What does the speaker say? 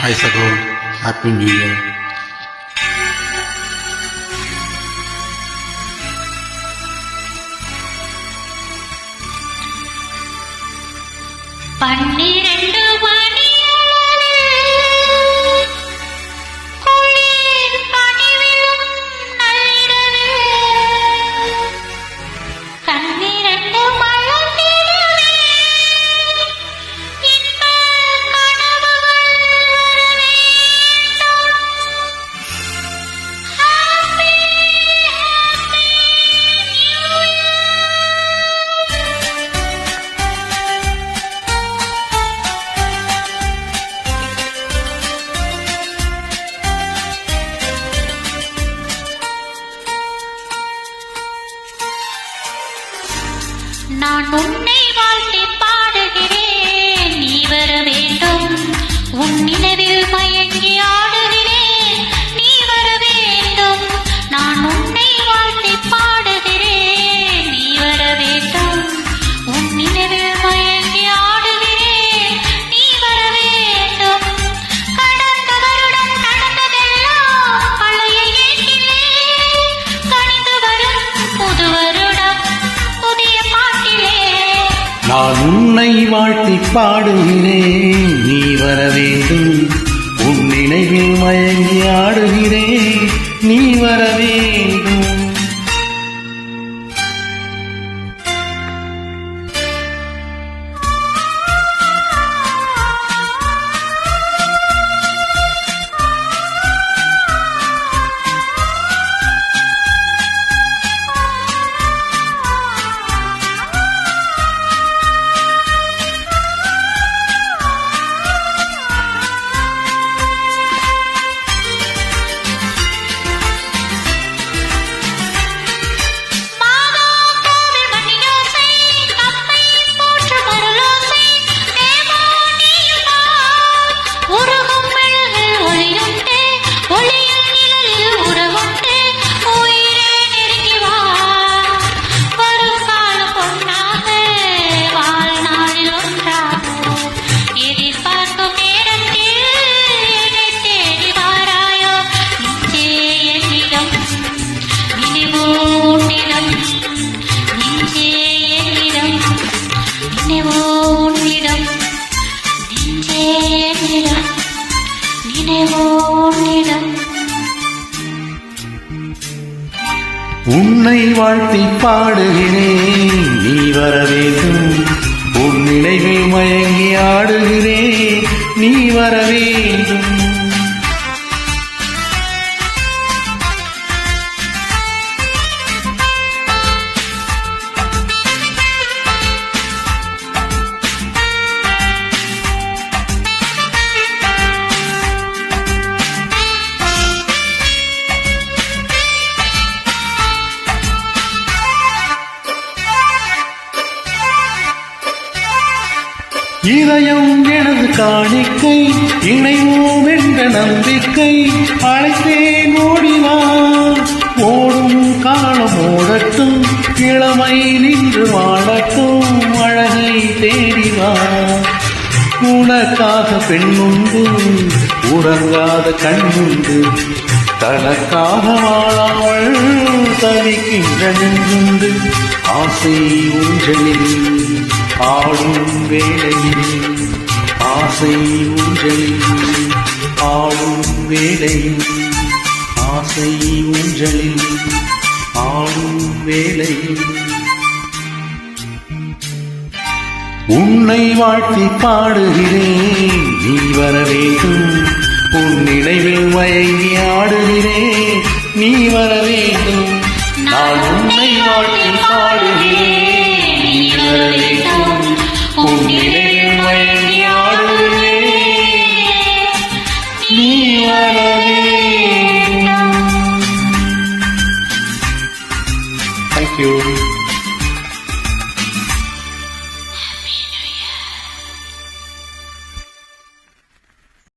Hi Sakho, Happy New Year. பன்னிரண்டு நான் உன்னை வாழ்த்தி பாடுகிறேன், நீ வர வேண்டும். உன் நினைவில் மயங்கி ஆடுகிறேன், நீ வர வேண்டும். நான் உன்னை வாழ்த்தி பாடுகிறேன், நீ வர வேண்டும். உன் நினைவில் மயங்கி ஆடுகிறேன், நீ வர வேண்டும். கடந்த வருடம் நடந்ததெல்லாம் பழைய ஏட்டிலே கணிந்து வரும் புது வருடம் புதிய பாட்டிலே. நான் உன்னை வாழ்த்தி பாடுகிறேன், நீ வர வேண்டும். உன் நினைவில் மயங்கி ஆடுகிறேன், நீ வர வேண்டும். உன்னை வாழ்த்தி பாடுகிறேன், நீ வர வேண்டும். உன் நினைவில் மயங்கி ஆடுகிறேன், நீ வர வேண்டும். இதயம் எனது காணிக்கை, இணைவோம் என்ற நம்பிக்கை. அழைத்தேன் ஓடினான், ஓடும் காலம் ஓடட்டும். இளமை நின்று வாழட்டும், அழகை தேடினான். உனக்காக பெண்ணுண்டு, உறங்காத கண்ணுண்டு. தனக்காக வாழாமல் தவிக்கின்ற நெஞ்சுண்டு. ஆசை ஊஞ்சலில் ஆடும் வேளையில், ஆசை ஊஞ்சலில் ஆடும் வேளையில், ஆசை ஊஞ்சலில் ஆடும் வேளையில். உன்னை வாழ்த்தி பாடுகிறேன், நீ வர வேண்டும். உன் நினைவில் மயங்கி ஆடுகிறேன், நீ வர வேண்டும். நான் உன்னை வாழ்த்தி பாடுகிறேன்.